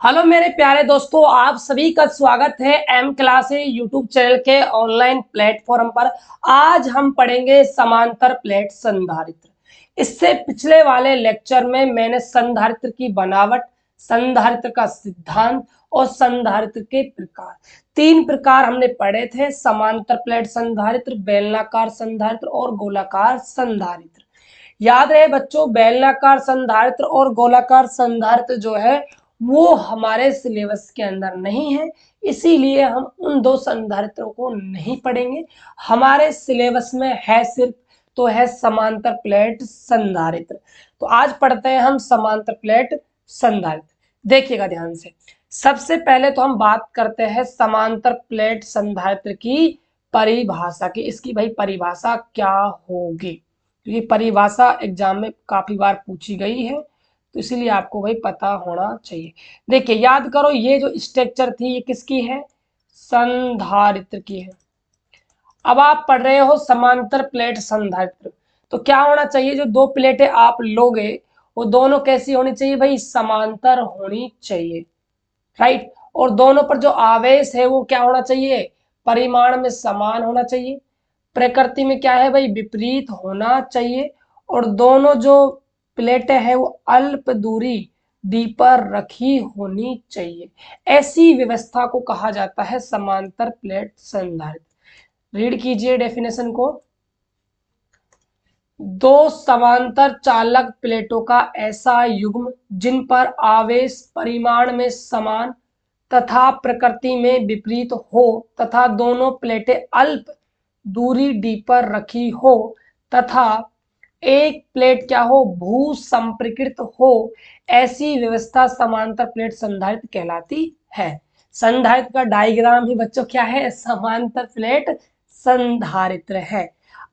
Hello मेरे प्यारे दोस्तों, आप सभी का स्वागत है एम क्लास यूट्यूब चैनल के ऑनलाइन प्लेटफॉर्म पर। आज हम पढ़ेंगे समांतर प्लेट संधारित्र। इससे पिछले वाले लेक्चर में मैंने संधारित्र की बनावट, संधारित्र का सिद्धांत और संधारित्र के प्रकार, तीन प्रकार हमने पढ़े थे। समांतर प्लेट संधारित्र, बेलनाकार संधारित्र और गोलाकार संधारित्र। याद रहे बच्चों, बेलनाकार संधारित्र और गोलाकार संधारित्र जो है वो हमारे सिलेबस के अंदर नहीं है, इसीलिए हम उन दो संधारित्रों को नहीं पढ़ेंगे। हमारे सिलेबस में है सिर्फ तो है समांतर प्लेट संधारित्र। तो आज पढ़ते हैं हम समांतर प्लेट संधारित्र। देखिएगा ध्यान से। सबसे पहले तो हम बात करते हैं समांतर प्लेट संधारित्र की परिभाषा की। इसकी भाई परिभाषा क्या होगी, क्योंकि परिभाषा एग्जाम में काफी बार पूछी गई है, तो इसीलिए आपको भाई पता होना चाहिए। देखिए याद करो, ये जो स्ट्रक्चर थी ये किसकी है? संधारित्र की है। अब आप पढ़ रहे हो समांतर प्लेट संधारित्र, तो क्या होना चाहिए? जो दो प्लेटें आप लोगे वो दोनों कैसी होनी चाहिए भाई? समांतर होनी चाहिए, राइट। और दोनों पर जो आवेश है वो क्या होना चाहिए? परिमाण में समान होना चाहिए। प्रकृति में क्या है भाई? विपरीत होना चाहिए। और दोनों जो प्लेटें हैं वो अल्प दूरी डी पर रखी होनी चाहिए। ऐसी व्यवस्था को कहा जाता है समांतर प्लेट संधारित्र। रीड कीजिए डेफिनेशन को। दो समांतर चालक प्लेटों का ऐसा युग्म जिन पर आवेश परिमाण में समान तथा प्रकृति में विपरीत हो तथा दोनों प्लेटें अल्प दूरी डी पर रखी हो तथा एक प्लेट क्या हो? भू संप्रकृत हो, ऐसी व्यवस्था समांतर प्लेट संधारित्र कहलाती है। संधारित्र का डायग्राम ही बच्चों क्या है? समांतर प्लेट संधारित्र है।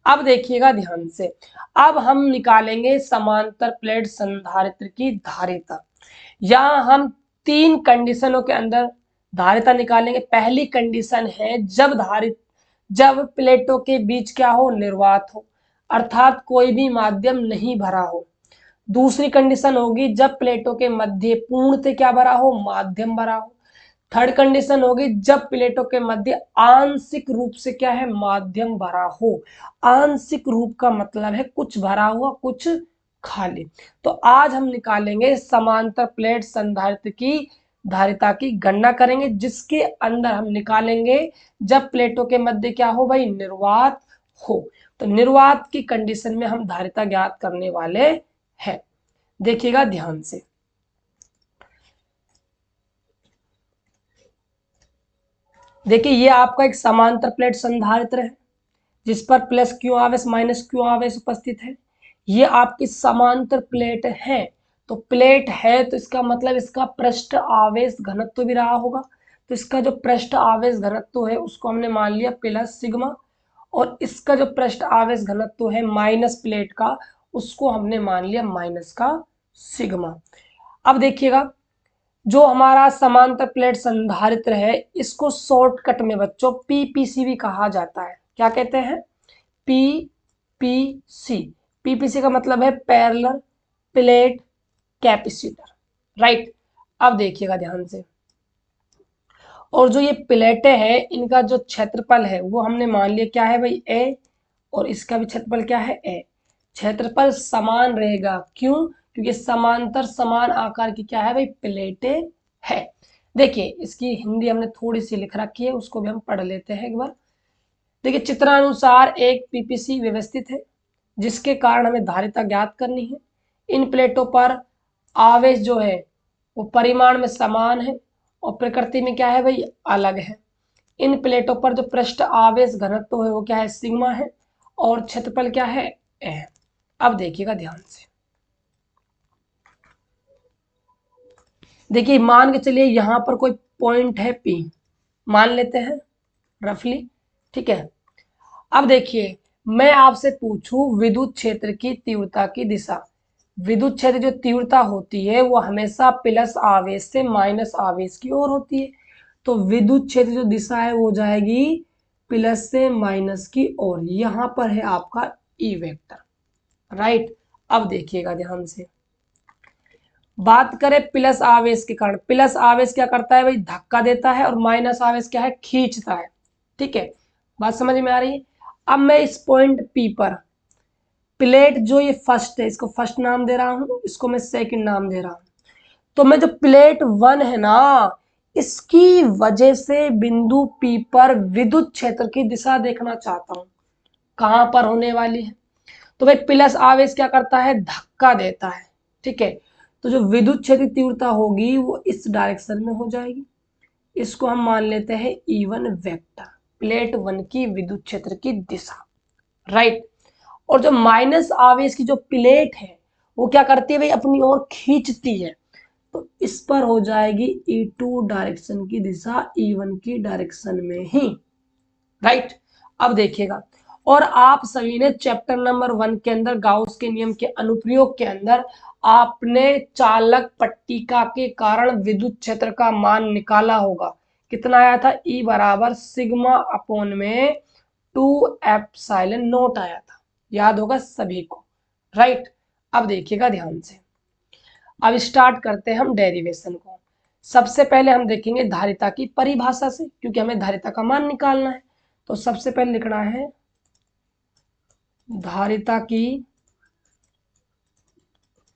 अब देखिएगा ध्यान से, अब हम निकालेंगे समांतर प्लेट संधारित्र की धारिता। यहां हम तीन कंडीशनों के अंदर धारिता निकालेंगे। पहली कंडीशन है जब प्लेटों के बीच क्या हो? निर्वात हो, अर्थात कोई भी माध्यम नहीं भरा हो। दूसरी कंडीशन होगी जब प्लेटों के मध्य पूर्णतः क्या भरा हो? माध्यम भरा हो। थर्ड कंडीशन होगी जब प्लेटों के मध्य आंशिक रूप से क्या है? माध्यम भरा हो। आंशिक रूप का मतलब है कुछ भरा हुआ कुछ खाली। तो आज हम निकालेंगे समांतर प्लेट संधारित्र की धारिता की गणना करेंगे, जिसके अंदर हम निकालेंगे जब प्लेटों के मध्य क्या हो भाई? निर्वात हो। तो निर्वात की कंडीशन में हम धारिता ज्ञात करने वाले हैं। देखिएगा ध्यान से। देखिए ये आपका एक समांतर प्लेट संधारित्र है जिस पर प्लस क्यू आवेश माइनस क्यू आवेश उपस्थित है। ये आपकी समांतर प्लेट है। तो प्लेट है तो इसका मतलब इसका पृष्ठ आवेश घनत्व भी रहा होगा। तो इसका जो पृष्ठ आवेश घनत्व है उसको हमने मान लिया प्लस सिग्मा, और इसका जो पृष्ठ आवेश घनत्व है माइनस प्लेट का, उसको हमने मान लिया माइनस का सिग्मा। अब देखिएगा, जो हमारा समांतर प्लेट संधारित्र है इसको शॉर्टकट में बच्चों पीपीसी भी कहा जाता है। क्या कहते हैं? पीपीसी। पीपीसी का मतलब है पैरेलल प्लेट कैपेसिटर, राइट। अब देखिएगा ध्यान से, और जो ये प्लेटें हैं इनका जो क्षेत्रफल है वो हमने मान लिया क्या है भाई? ए। और इसका भी क्षेत्रफल क्या है? ए। क्षेत्रफल समान रहेगा, क्यों? क्योंकि समांतर समान आकार की क्या है भाई? प्लेटें है। देखिए इसकी हिंदी हमने थोड़ी सी लिख रखी है, उसको भी हम पढ़ लेते हैं एक बार। देखिए चित्रानुसार एक पीपीसी व्यवस्थित है जिसके कारण हमें धारिता ज्ञात करनी है। इन प्लेटों पर आवेश जो है वो परिमाण में समान है और प्रकृति में क्या है भाई? अलग है। इन प्लेटों पर जो पृष्ठ आवेश घनत्व है वो क्या है? सिग्मा है। और क्षेत्रफल क्या है? ए। अब देखिएगा ध्यान से। देखिए मान के चलिए यहाँ पर कोई पॉइंट है पी, मान लेते हैं रफली, ठीक है। अब देखिए मैं आपसे पूछूं विद्युत क्षेत्र की तीव्रता की दिशा। विद्युत क्षेत्र जो तीव्रता होती है वो हमेशा प्लस आवेश से माइनस आवेश की ओर होती है। तो विद्युत क्षेत्र जो दिशा है वो जाएगी प्लस से माइनस की ओर। यहाँ पर है आपका ई वेक्टर, राइट। अब देखिएगा ध्यान से, बात करें प्लस आवेश के कारण, प्लस आवेश क्या करता है भाई, धक्का देता है, और माइनस आवेश क्या है, खींचता है। ठीक है, बात समझ में आ रही है। अब मैं इस पॉइंट पी पर प्लेट जो ये फर्स्ट है, इसको फर्स्ट नाम दे रहा हूं, इसको मैं सेकंड नाम दे रहा हूं। तो मैं जो प्लेट 1 है ना, इसकी वजह से बिंदु पी पर विद्युत क्षेत्र की दिशा देखना चाहता हूं, कहां पर होने वाली है। तो भाई प्लस आवेश क्या करता है, धक्का देता है। ठीक है, तो जो विद्युत क्षेत्र की तीव्रता होगी वो इस डायरेक्शन में हो जाएगी। इसको हम मान लेते हैं E1 वेक्टर, प्लेट 1 की विद्युत क्षेत्र की दिशा। राइट। और जो माइनस आवेश की जो प्लेट है वो क्या करती है भाई, अपनी ओर खींचती है। तो इस पर हो जाएगी E2 डायरेक्शन की दिशा E1 की डायरेक्शन में ही। राइट। अब देखिएगा, और आप सभी ने चैप्टर नंबर 1 के अंदर गाउस के नियम के अनुप्रयोग के अंदर आपने चालक पट्टिका के कारण विद्युत क्षेत्र का मान निकाला होगा। कितना आया था, E बराबर सिग्मा अपॉन में 2 एप्सिलॉन नॉट आया था, याद होगा सभी को। राइट। अब देखिएगा ध्यान से, अब स्टार्ट करते हैं हम डेरिवेशन को। सबसे पहले हम देखेंगे धारिता की परिभाषा से, क्योंकि हमें धारिता का मान निकालना है। तो सबसे पहले लिखना है धारिता की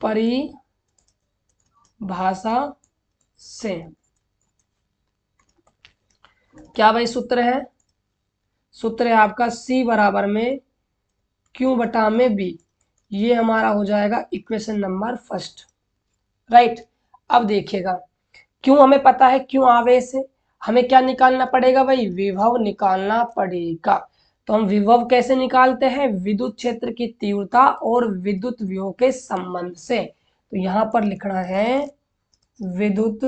परिभाषा से। क्या भाई सूत्र है, सूत्र है आपका C बराबर में Q बटा में B। ये हमारा हो जाएगा इक्वेशन नंबर फर्स्ट। राइट। अब देखिएगा, क्यों हमें पता है, क्यों आवेश है, हमें क्या निकालना पड़ेगा भाई, विभव निकालना पड़ेगा। तो हम विभव कैसे निकालते हैं, विद्युत क्षेत्र की तीव्रता और विद्युत विभव के संबंध से। तो यहां पर लिखना है विद्युत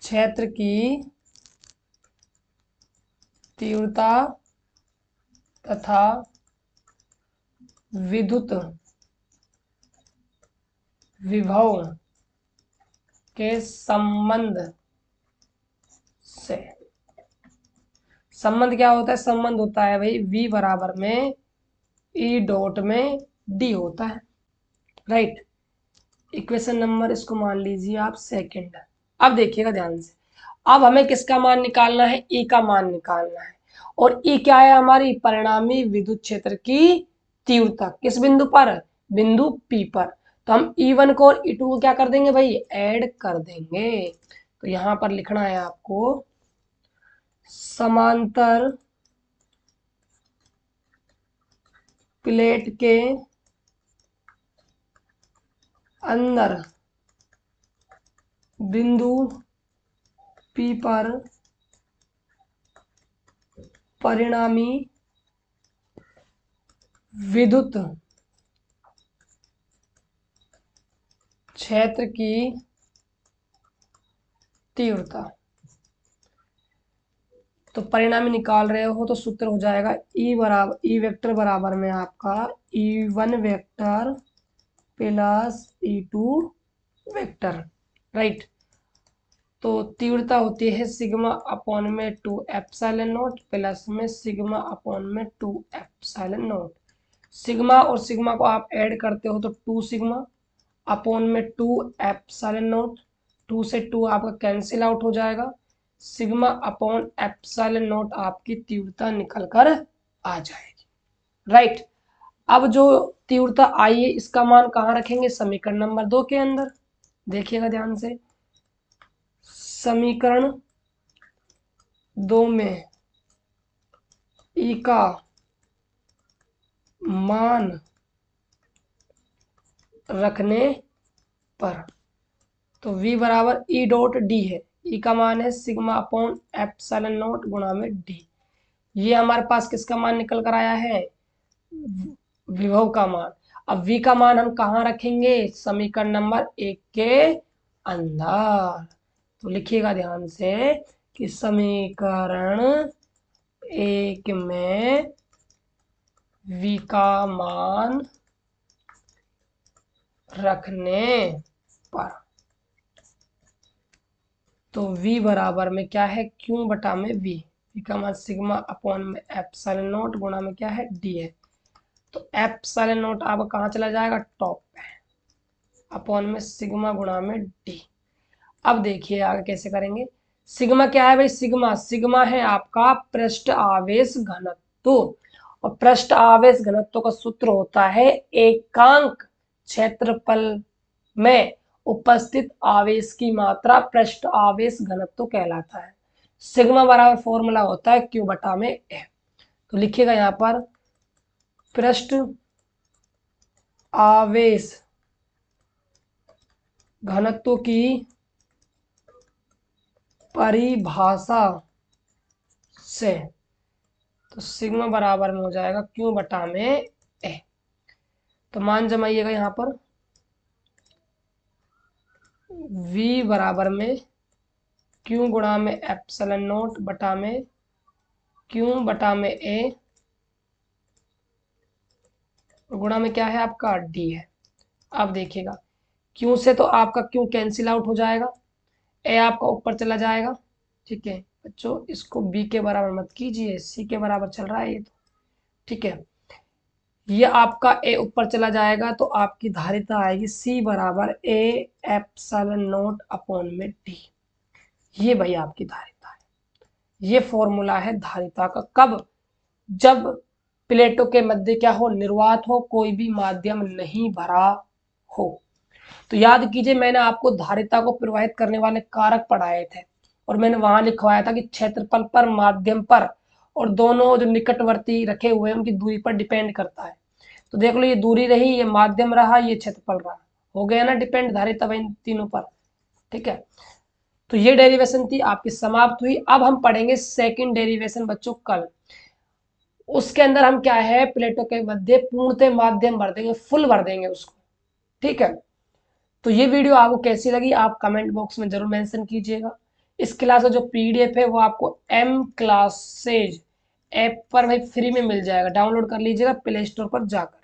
क्षेत्र की तीव्रता तथा विद्युत विभव के संबंध से। संबंध क्या होता है, संबंध होता है भाई V बराबर में E डॉट में D होता है। राइट। इक्वेशन नंबर इसको मान लीजिए आप सेकंड। अब देखिएगा ध्यान से, अब हमें किसका मान निकालना है, E का मान निकालना है। और E क्या है, हमारी परिणामी विद्युत क्षेत्र की तीव्रता, किस बिंदु पर, बिंदु P पर। तो हम E1 को और E2 को क्या कर देंगे भाई, ऐड कर देंगे। तो यहां पर लिखना है आपको समांतर प्लेट के अंदर बिंदु P पर परिणामी विद्युत क्षेत्र की तीव्रता। तो परिणामी निकाल रहे हो तो सूत्र हो जाएगा ई वेक्टर बराबर में आपका E1 vector plus E2 vector. Right. तो तीव्रता होती है सिग्मा अपॉन में 2 एप्सिलॉन नॉट प्लस में सिग्मा अपॉन में 2 एप्सिलॉन नॉट। सिग्मा और सिग्मा को आप ऐड करते हो तो 2 सिग्मा अपॉन में 2 एप्सिलॉन नॉट। 2 से 2 आपका कैंसिल आउट हो जाएगा, सिग्मा अपॉन एप्सिलॉन नॉट आपकी तीव्रता निकल कर आ जाएगी। राइट। अब जो तीव्रता आई है इसका मान कहाँ रखेंगे, समीकरण नंबर 2 के अंदर। देखिएगा ध्यान से, समीकरण 2 में ई का मान रखने पर, तो V बराबर E डॉट D है, E का मान है सिग्मा अपॉन एप्सिलॉन नॉट गुणा में D। ये हमारे पास किसका मान निकल कर आया है, विभव का मान। अब V का मान हम कहाँ रखेंगे, समीकरण नंबर 1 के अंदर। तो लिखिएगा ध्यान से कि समीकरण 1 में V का मान रखने पर, तो V बराबर में क्या है, Q बटा में V का मान सिग्मा अपॉन में एप्सिलॉन नॉट गुणा में क्या है D है। तो एप्सिलॉन नॉट आपका कहाँ चला जाएगा, टॉप पे। अपॉन में सिग्मा गुणा में डी। अब देखिए आगे कैसे करेंगे। सिग्मा क्या है भाई, सिग्मा सिग्मा है आपका पृष्ठ आवेश घनत्व, और पृष्ठ आवेश घनत्व का सूत्र होता है एकांक क्षेत्रफल में उपस्थित आवेश की मात्रा पृष्ठ आवेश घनत्व कहलाता है। सिग्मा बराबर फॉर्मूला होता है क्यू बटा में ए। तो लिखिएगा यहाँ पर पृष्ठ आवेश घनत्व की परिभाषा से, तो सिग्मा बराबर में हो जाएगा क्यू बटा में ए। तो मान जमाइएगा यहाँ पर v बराबर में क्यू गुणा में एप्सिलॉन नोट बटा में क्यू बटा में ए गुणा में क्या है आपका d है। अब देखिएगा क्यू से तो आपका क्यू कैंसिल आउट हो जाएगा, ए आपका ऊपर चला जाएगा। ठीक है बच्चों, इसको b के बराबर मत कीजिए, c के बराबर चल रहा है ये तो। ठीक है, ये आपका a ऊपर चला जाएगा तो आपकी धारिता आएगी c बराबर a एप्सिलॉन नोट अपॉन में d। ये भाई आपकी धारिता है। ये फॉर्मूला है धारिता का। कब? जब प्लेटों के मध्य क्या हो, निर्वात हो, कोई भी माध्यम नहीं भरा हो। तो याद कीजिए मैंने आपको धारिता को प्रवाहित करने वाले कारक पढ़ाए थे, और मैंने वहां लिखवाया था कि क्षेत्रफल पर, माध्यम पर, और दोनों जो निकटवर्ती रखे हुए हैं उनकी दूरी पर डिपेंड करता है। तो देख लो ये दूरी रही, ये माध्यम रहा, ये क्षेत्रफल रहा, हो गया ना डिपेंड धारिता इन तीनों पर। ठीक है, तो ये डेरिवेशन थी आपकी समाप्त हुई। अब हम पढ़ेंगे सेकंड डेरिवेशन बच्चों कल। उसके अंदर हम क्या है, प्लेटों के मध्य पूर्णतः माध्यम भर देंगे, फुल भर देंगे उसको। ठीक है, तो ये वीडियो आपको कैसी लगी आप कमेंट बॉक्स में जरूर मेंशन कीजिएगा। इस क्लास का जो पीडीएफ है वो आपको एम क्लासेज ऐप पर भाई फ्री में मिल जाएगा, डाउनलोड कर लीजिएगा प्ले स्टोर पर जाकर।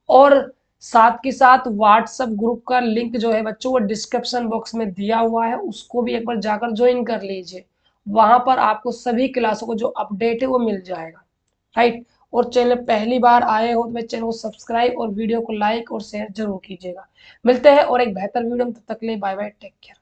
और साथ के साथ व्हाट्सएप ग्रुप का लिंक जो है बच्चों वो डिस्क्रिप्शन बॉक्स में दिया हुआ है, उसको भी एक बार जाकर ज्वाइन कर लीजिए। वहां पर आपको सभी क्लासों को जो अपडेट है वो मिल जाएगा। राइट, और चैनल पहली बार आए हो तो मेरे चैनल को सब्सक्राइब और वीडियो को लाइक और शेयर जरूर कीजिएगा। मिलते हैं और एक बेहतर वीडियो में, तब तक के लिए बाय बाय, टेक केयर।